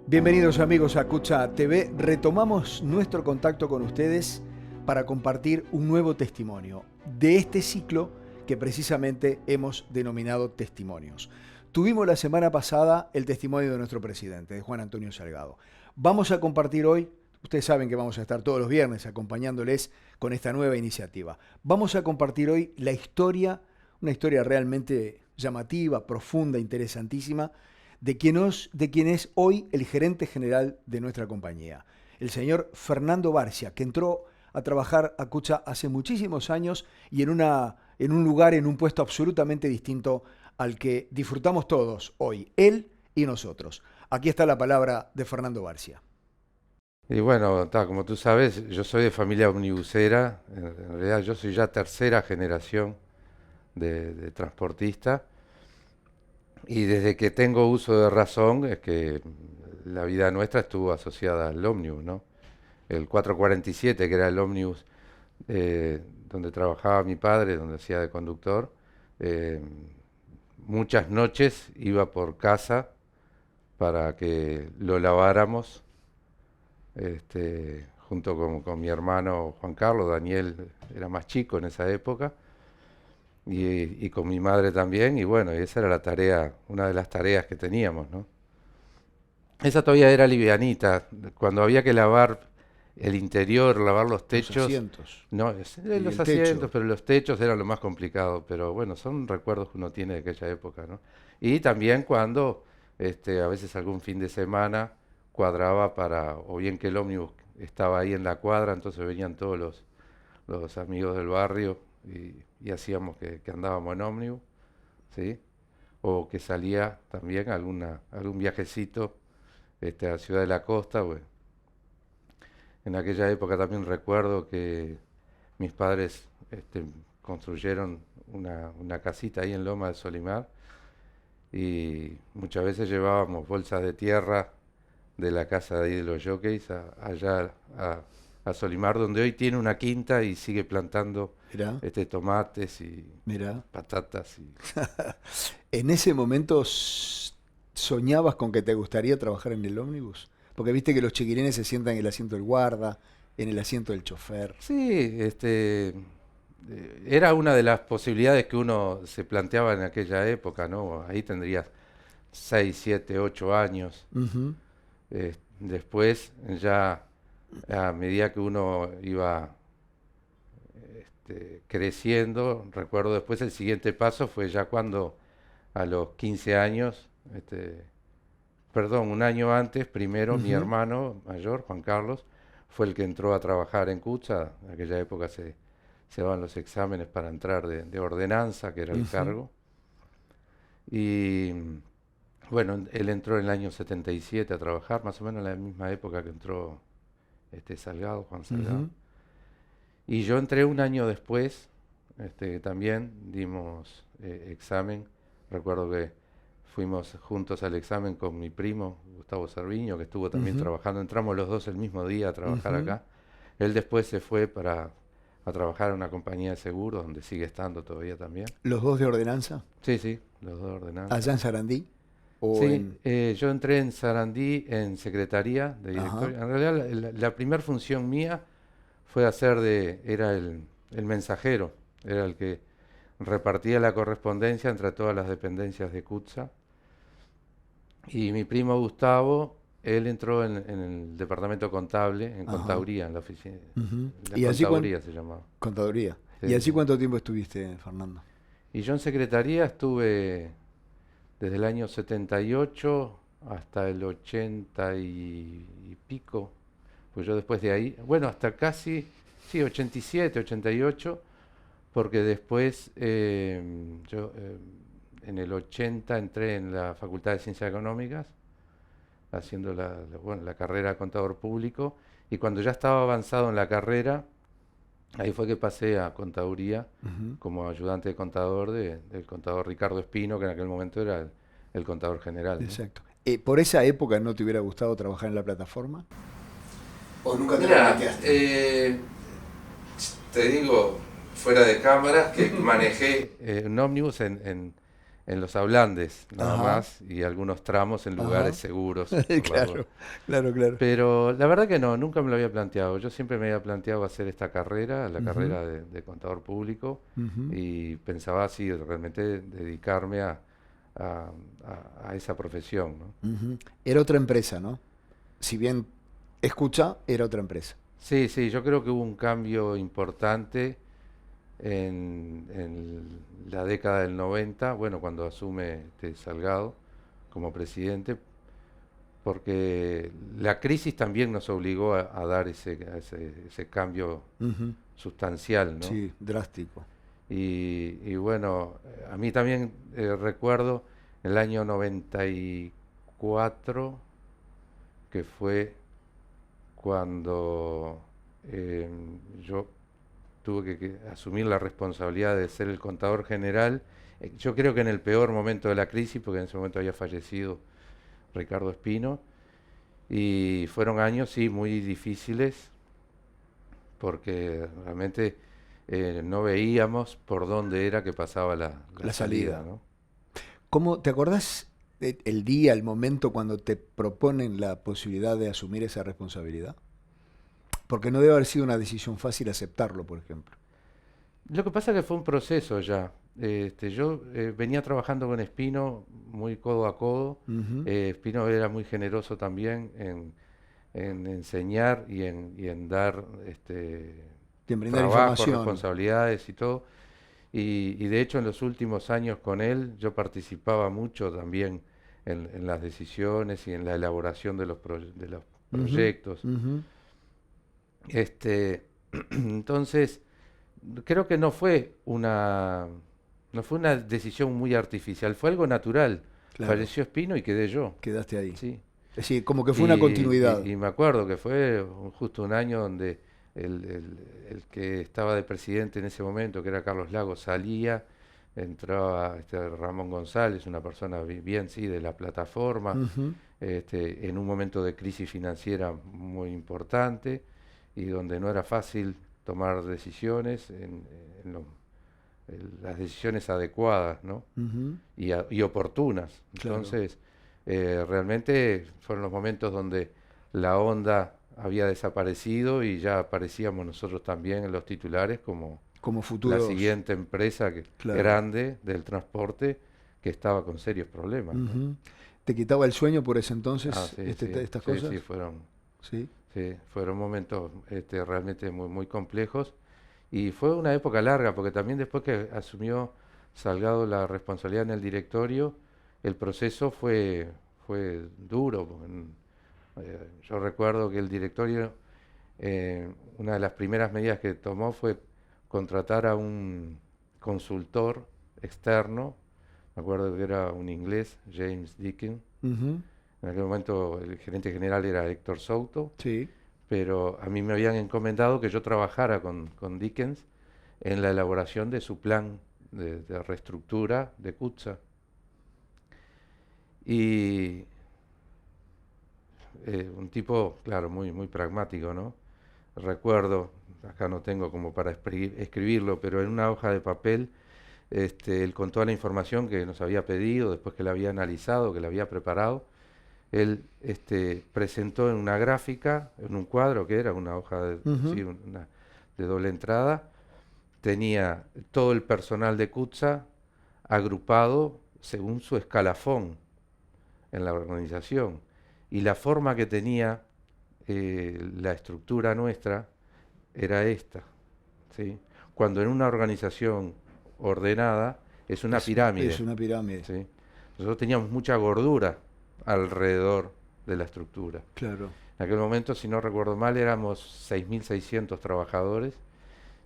Bienvenidos amigos a Cucha TV. Retomamos nuestro contacto con ustedes para compartir un nuevo testimonio de este ciclo que precisamente hemos denominado Testimonios. Tuvimos la semana pasada el testimonio de nuestro presidente, de Juan Antonio Salgado. Vamos a compartir hoy, ustedes saben que vamos a estar todos los viernes acompañándoles con esta nueva iniciativa. Vamos a compartir hoy la historia, una historia realmente llamativa, profunda, interesantísima, de quien es hoy el gerente general de nuestra compañía, el señor Fernando Barcia, que entró a trabajar a Cucha hace muchísimos años y en un lugar, en un puesto absolutamente distinto al que disfrutamos todos hoy, él y nosotros. Aquí está la palabra de Fernando Barcia. Y bueno, como tú sabes, yo soy de familia omnibusera, en realidad yo soy ya tercera generación de transportista. Y desde que tengo uso de razón es que la vida nuestra estuvo asociada al ómnibus, ¿no? El 447, que era el ómnibus donde trabajaba mi padre, donde hacía de conductor, eh, muchas noches iba por casa para que lo laváramos, junto con mi hermano Juan Carlos. Daniel era más chico en esa época. Y con mi madre también, y bueno, esa era la tarea, una de las tareas que teníamos, ¿no? Esa todavía era livianita, cuando había que lavar el interior, lavar los techos. Los asientos. No, los asientos, pero los techos eran lo más complicado, pero bueno, son recuerdos que uno tiene de aquella época, ¿no? Y también cuando a veces algún fin de semana cuadraba o bien que el ómnibus estaba ahí en la cuadra, entonces venían todos los amigos del barrio y hacíamos que andábamos en ómnibus, ¿sí? O que salía también algún viajecito a Ciudad de la Costa. Bueno. En aquella época también recuerdo que mis padres construyeron una casita ahí en Loma de Solimar y muchas veces llevábamos bolsas de tierra de la casa de ahí de los jockeys allá a Solimar, donde hoy tiene una quinta y sigue plantando tomates y patatas. ¿En ese momento soñabas con que te gustaría trabajar en el ómnibus? Porque viste que los chiquirines se sientan en el asiento del guarda, en el asiento del chofer. Sí, era una de las posibilidades que uno se planteaba en aquella época, ¿no? Ahí tendrías 6, 7, 8 años. Uh-huh. Después ya a medida que uno iba creciendo, recuerdo después el siguiente paso fue ya cuando a los 15 años, un año antes, primero mi hermano mayor, Juan Carlos, fue el que entró a trabajar en Cucha. En aquella época se daban los exámenes para entrar de ordenanza, que era el cargo. Y bueno, él entró en el año 77 a trabajar, más o menos en la misma época que entró Salgado, Juan Salgado. Y yo entré un año después, también dimos examen. Recuerdo que fuimos juntos al examen con mi primo, Gustavo Cerviño, que estuvo también trabajando. Entramos los dos el mismo día a trabajar acá. Él después se fue a trabajar en una compañía de seguros, donde sigue estando todavía también. ¿Los dos de ordenanza? Sí, los dos de ordenanza. ¿Allá en Sarandí? Sí, yo entré en Sarandí en secretaría de directorio. En realidad la primera función mía fue era el mensajero, era el que repartía la correspondencia entre todas las dependencias de Cucha. Y mi primo Gustavo, él entró en el departamento contable, en contaduría, en la oficina. ¿Y contaduría se llamaba. Contaduría. Sí, ¿Y allí cuánto tiempo estuviste, Fernando? Y yo en secretaría estuve desde el año 78 hasta el 80 y pico, pues yo después de ahí, bueno, hasta casi, 87, 88, porque después yo en el 80 entré en la Facultad de Ciencias Económicas, haciendo la carrera de contador público, y cuando ya estaba avanzado en la carrera, ahí fue que pasé a contaduría como ayudante de contador del contador Ricardo Espino, que en aquel momento era el contador general, ¿no? Exacto. ¿Por esa época no te hubiera gustado trabajar en la plataforma? ¿O nunca te Mirá, planteaste? te digo, fuera de cámaras, que manejé un ómnibus en en los Ablandes, nada Ajá. más, y algunos tramos en lugares Ajá. seguros por las Claro, dudas. claro, claro. Pero la verdad que no, nunca me lo había planteado. Yo siempre me había planteado hacer esta carrera, la Ujú, carrera de contador público, ujú, y pensaba así, realmente dedicarme a, a esa profesión, ¿no? ujú. Era otra empresa, ¿no? Si bien escucha, era otra empresa. Sí, sí, yo creo que hubo un cambio importante en la década del 90, bueno, cuando asume Salgado como presidente, porque la crisis también nos obligó a dar ese cambio Ujú. sustancial, ¿no? Sí, drástico. Y bueno, a mí también recuerdo el año 94, que fue cuando eh, yo tuve que asumir la responsabilidad de ser el contador general. Yo creo que en el peor momento de la crisis, porque en ese momento había fallecido Ricardo Espino, y fueron años, sí, muy difíciles, porque realmente no veíamos por dónde era que pasaba la La salida, salida. ¿no? ¿Cómo te acordás el día, el momento cuando te proponen la posibilidad de asumir esa responsabilidad? Porque no debe haber sido una decisión fácil aceptarlo, por ejemplo. Lo que pasa es que fue un proceso ya. Yo venía trabajando con Espino muy codo a codo. Ujú. Espino era muy generoso también en enseñar y en dar De brindar trabajo, información. responsabilidades y todo. Y de hecho en los últimos años con él yo participaba mucho también en las decisiones y en la elaboración de los Ujú, proyectos. ujú. Este, entonces, creo que no fue una decisión muy artificial, fue algo natural. Claro, Falleció Espino y quedé yo, quedaste ahí. sí. Es decir, como que Y, fue una continuidad. y me acuerdo que fue justo un año donde el que estaba de presidente en ese momento, que era Carlos Lagos, salía, entraba Ramón González, una persona bien, sí, de la plataforma, Ujú. en un momento de crisis financiera muy importante y donde no era fácil tomar decisiones en las decisiones adecuadas, ¿no? Ujú. Y oportunas. Claro. Entonces, realmente fueron los momentos donde la onda había desaparecido y ya aparecíamos nosotros también en los titulares como Como la futuros. siguiente empresa Claro. grande del transporte que estaba con serios problemas, ¿no? Ujú. ¿Te quitaba el sueño por ese Ah, entonces sí, sí, estas sí, sí, cosas? Sí. fueron momentos realmente muy, muy complejos. Y fue una época larga, porque también después que asumió Salgado la responsabilidad en el directorio, el proceso fue duro. Yo recuerdo que el directorio, una de las primeras medidas que tomó fue contratar a un consultor externo. Me acuerdo que era un inglés, James Deakin. Ujú. En aquel momento el gerente general era Héctor Souto, Sí. pero a mí me habían encomendado que yo trabajara con Dickens en la elaboración de su plan de reestructura de CUTSA. Y un tipo, claro, muy, muy pragmático, ¿no? Recuerdo, acá no tengo como para escribirlo, pero en una hoja de papel, él con toda la información que nos había pedido, después que la había analizado, que la había preparado, él presentó en una gráfica, en un cuadro que era una hoja de, Ujú. sí, de doble entrada, tenía todo el personal de CUTSA agrupado según su escalafón en la organización. Y la forma que tenía la estructura nuestra era esta, ¿sí? Cuando en una organización ordenada es una Es pirámide, una pirámide. ¿sí? Nosotros teníamos mucha gordura alrededor de la estructura. Claro. En aquel momento, si no recuerdo mal, éramos 6.600 trabajadores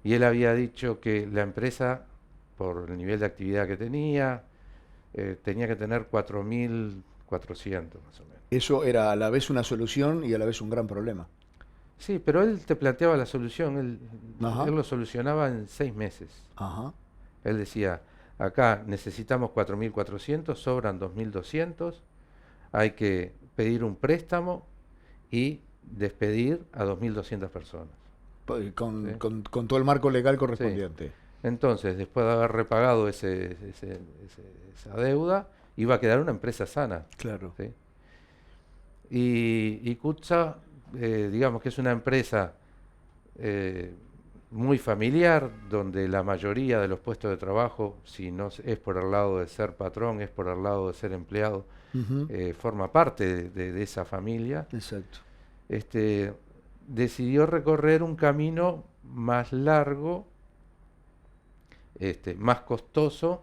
y él había dicho que la empresa, por el nivel de actividad que tenía que tener 4.400 más o menos. Eso era a la vez una solución y a la vez un gran problema. Sí, pero él te planteaba la solución, Ajá. él lo solucionaba en 6 meses. Ajá. Él decía, acá necesitamos 4.400, sobran 2.200, hay que pedir un préstamo y despedir a 2.200 personas. Con, ¿Sí? con todo el marco legal Sí. correspondiente. Entonces, después de haber repagado esa deuda, iba a quedar una empresa sana. Claro. ¿Sí? Y CUTSA, digamos que es una empresa muy familiar, donde la mayoría de los puestos de trabajo, si no es por el lado de ser patrón, es por el lado de ser empleado, forma parte de esa familia. Exacto. Decidió recorrer un camino más largo, más costoso,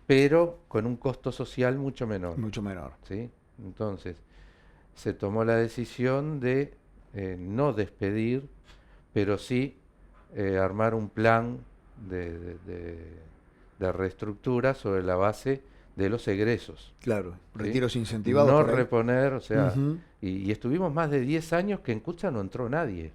pero con un costo social mucho menor. Mucho menor. ¿Sí? Entonces, se tomó la decisión de no despedir, pero sí armar un plan de reestructura sobre la base de los egresos. Claro, ¿sí? retiros incentivados. No reponer, o sea, Uh-huh. y estuvimos más de 10 años que en CUTSA no entró nadie.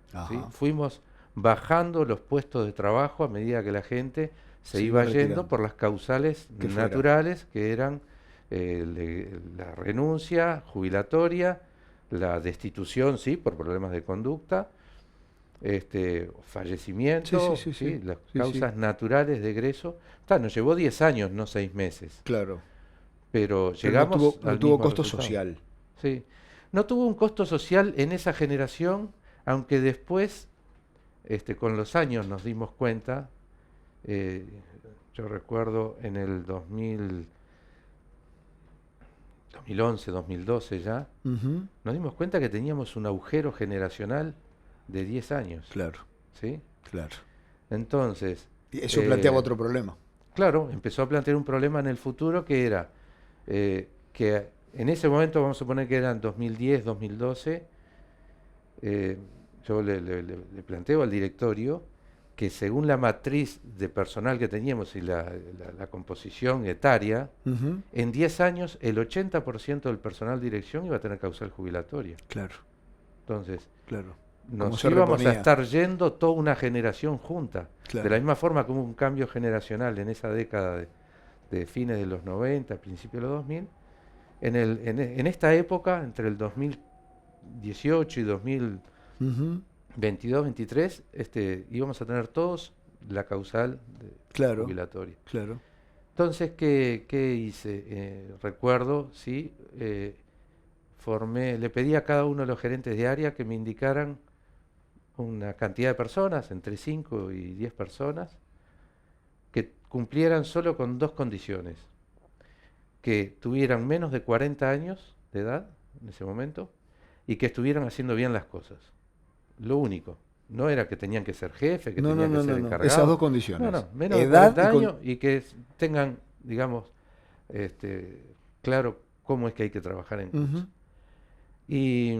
¿sí? Ajá. Fuimos bajando los puestos de trabajo a medida que la gente se iba iba yendo por las causales naturales que eran la renuncia jubilatoria, la destitución, sí, por problemas de conducta, fallecimiento, sí. las causas naturales de egreso. Nos llevó 10 años, no 6 meses. Claro. Pero llegamos no al tuvo mismo costo resultado. social. Sí. No tuvo un costo social en esa generación, aunque después, con los años nos dimos cuenta, yo recuerdo en el 2011, 2012 ya, Uh-huh. nos dimos cuenta que teníamos un agujero generacional de 10 años. Claro. ¿Sí? Claro. Entonces... Y eso planteaba otro problema. Claro, empezó a plantear un problema en el futuro que era que en ese momento, vamos a suponer que eran 2010, 2012, yo le planteo al directorio que según la matriz de personal que teníamos y la composición etaria, Uh-huh. en 10 años el 80% del personal de dirección iba a tener causal jubilatoria. Claro. Entonces, Claro. nos íbamos a estar yendo toda una generación junta. Claro. De la misma forma que hubo un cambio generacional en esa década de fines de los 90, principios de los 2000, en esta época, entre el 2018 y 2022, 23, íbamos a tener todos la causal jubilatoria. Claro. Entonces, ¿qué hice? Recuerdo, sí, le pedí a cada uno de los gerentes de área que me indicaran una cantidad de personas, entre 5 y 10 personas, que cumplieran solo con 2 condiciones. Que tuvieran menos de 40 años de edad en ese momento y que estuvieran haciendo bien las cosas. Lo único. No era que tenían que ser jefe, que tenían que ser encargados. Esas 2 condiciones. Menos de 40 años y que tengan, digamos, claro cómo es que hay que trabajar en CUTSA. Y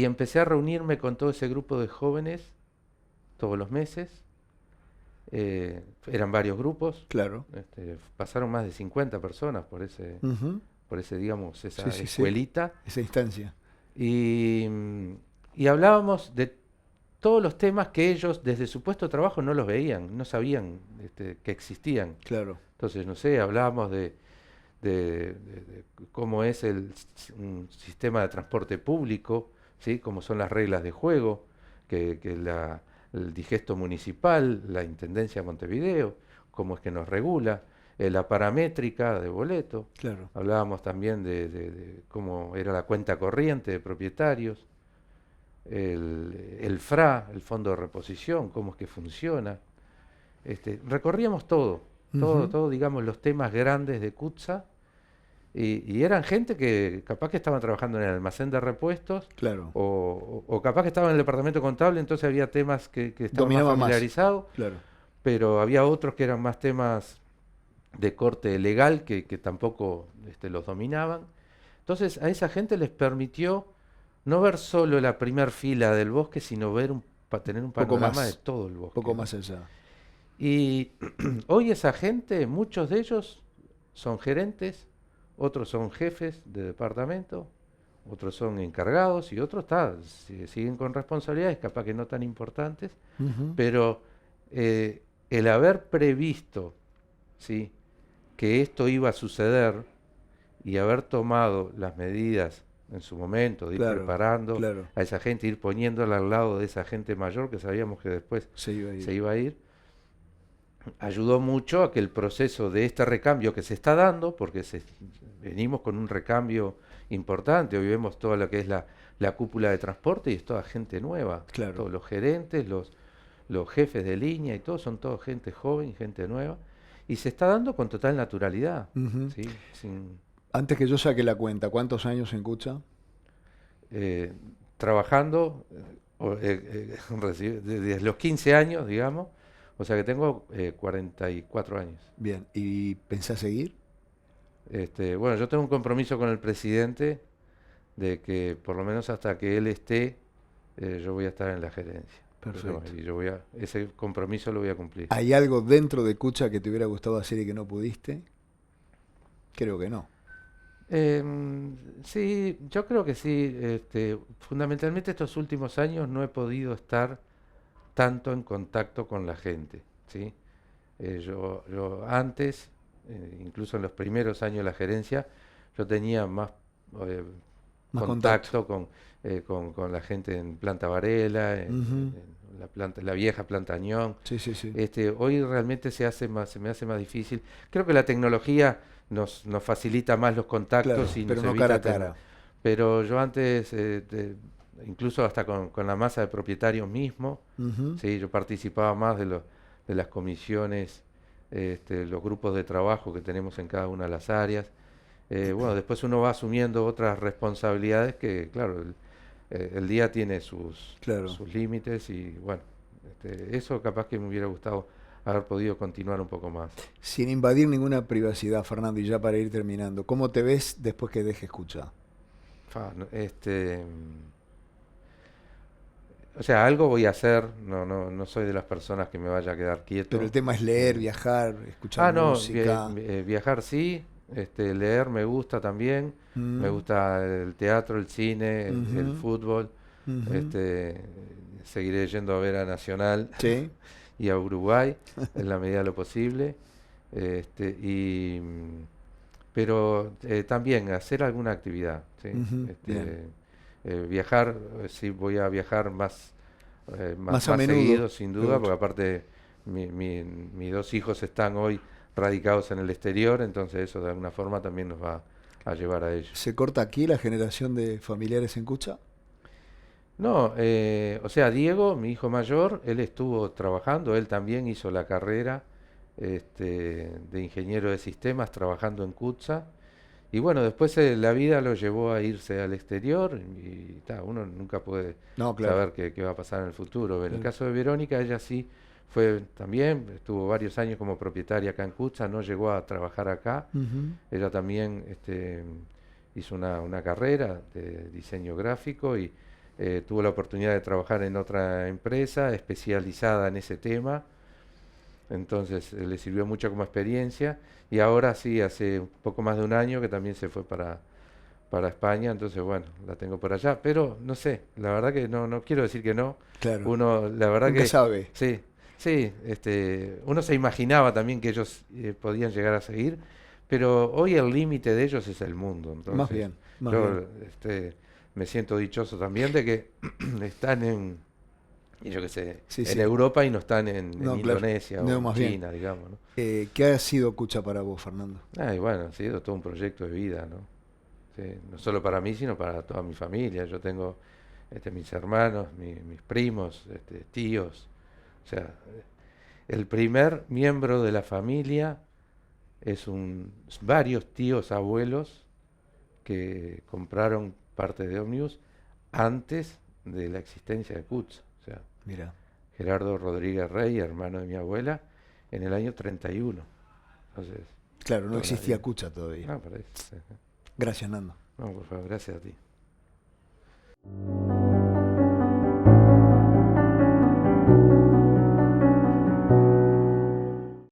empecé a reunirme con todo ese grupo de jóvenes todos los meses. Eran varios grupos. Claro. Pasaron más de 50 personas por ese, digamos, esa escuelita. Esa instancia. Y hablábamos de todos los temas que ellos desde su puesto de trabajo no los veían, no sabían que existían. Claro. Entonces, no sé, hablábamos de cómo es un sistema de transporte público, ¿sí? Cómo son las reglas de juego, que el digesto municipal, la Intendencia de Montevideo, cómo es que nos regula, la paramétrica de boleto. Claro. Hablábamos también de cómo era la cuenta corriente de propietarios, el FRA, el Fondo de Reposición, cómo es que funciona. Recorríamos todo, digamos, los temas grandes de CUTSA. Y eran gente que capaz que estaban trabajando en el almacén de repuestos, claro. o capaz que estaban en el departamento contable, entonces había temas que estaban más familiarizados, claro. Pero había otros que eran más temas de corte legal que tampoco los dominaban. Entonces a esa gente les permitió no ver solo la primer fila del bosque, sino tener un panorama de todo el bosque. Poco más allá. Y hoy esa gente, muchos de ellos son gerentes, otros son jefes de departamento, otros son encargados y otros siguen con responsabilidades, capaz que no tan importantes, pero el haber previsto, que esto iba a suceder y haber tomado las medidas en su momento, de ir Claro, preparando claro. a esa gente, ir poniéndola al lado de esa gente mayor que sabíamos que después Se iba a ir. se iba a ir, ayudó mucho a que el proceso de este recambio que se está dando, porque venimos con un recambio importante, hoy vemos todo lo que es la cúpula de transporte y es toda gente nueva, Claro. todos los gerentes, los jefes de línea y todo, son todo gente joven, gente nueva, y se está dando con total naturalidad, Ujú. ¿sí? Sin, Antes que yo saque la cuenta, ¿cuántos años en Cucha? trabajando desde los 15 años, digamos, o sea que tengo 44 años. Bien, ¿y pensás seguir? Bueno, yo tengo un compromiso con el presidente de que por lo menos hasta que él esté, yo voy a estar en la gerencia. Perfecto. Y ese compromiso lo voy a cumplir. ¿Hay algo dentro de Cucha que te hubiera gustado hacer y que no pudiste? Creo que no. Sí, yo creo que sí. Fundamentalmente estos últimos años no he podido estar tanto en contacto con la gente, ¿sí? Yo antes, incluso en los primeros años de la gerencia, yo tenía más Más contacto con la gente en Planta Varela, Ujú. la vieja Planta Añón. Sí, sí, sí. Hoy realmente se me hace más difícil. Creo que la tecnología nos facilita más los contactos Claro, y pero nos no evita cara a tener. cara. Pero yo antes, incluso hasta con la masa de propietarios mismo, Ujú. sí, yo participaba más de las comisiones, los grupos de trabajo que tenemos en cada una de las áreas. Bueno, después uno va asumiendo otras responsabilidades que, claro, el día tiene Claro. sus límites y bueno, eso capaz que me hubiera gustado haber podido continuar un poco más. Sin invadir ninguna privacidad, Fernando, y ya para ir terminando, ¿cómo te ves después que dejes Cucha? O sea, algo voy a hacer, no soy de las personas que me vaya a quedar Pero el quieto. tema es leer, viajar, escuchar No, música. viajar sí, leer me gusta también, me Mm. gusta el teatro, el cine, el Ujú. fútbol, Ujú. este, seguiré yendo a ver a Nacional Sí. y a Uruguay en la medida de lo posible, este, y, pero también hacer alguna actividad, ¿sí? Ujú. Bien. Viajar, sí voy a viajar Más a más menudo. seguido, sin duda, Seguro. porque aparte mis dos hijos están hoy radicados en el exterior, entonces eso de alguna forma también nos va a llevar a ello. ¿Se corta aquí la generación de familiares en Cucha? No, o sea, Diego, mi hijo mayor, él estuvo trabajando, él también hizo la carrera de ingeniero de sistemas trabajando en CUTSA. Y bueno, después la vida lo llevó a irse al exterior y uno nunca puede No, claro. saber qué va a pasar en el futuro. En el Claro. caso de Verónica, ella sí fue también, estuvo varios años como propietaria acá en CUTSA, no llegó a trabajar acá. Ujú. Ella también hizo una carrera de diseño gráfico y tuvo la oportunidad de trabajar en otra empresa especializada en ese tema. Entonces le sirvió mucho como experiencia y ahora sí, hace un poco más de un año que también se fue para España, entonces bueno, la tengo por allá, pero no sé, la verdad que no quiero decir que no, Claro. uno, la verdad Nunca que sabe. sí, sí, uno se imaginaba también que ellos podían llegar a seguir, pero hoy el límite de ellos es el mundo, Más entonces bien, más bien. yo me siento dichoso también de que están y yo qué sé, Sí, en sí. Europa y no están en No, claro. Indonesia o No, en más bien. China, digamos, ¿no? ¿Qué ha sido Cucha para vos, Fernando? Y bueno, ha sido todo un proyecto de vida, ¿no? Sí, no solo para mí, sino para toda mi familia. Yo tengo mis hermanos, mis primos, tíos. O sea, el primer miembro de la familia es varios tíos abuelos que compraron parte de Omnibus antes de la existencia de Cucha. O sea, Mira. Gerardo Rodríguez Rey, hermano de mi abuela, en el año 31. Entonces, Claro, no toda la existía vida. Cucha todavía. No, por eso. Gracias, Nando. No, por favor, gracias a ti.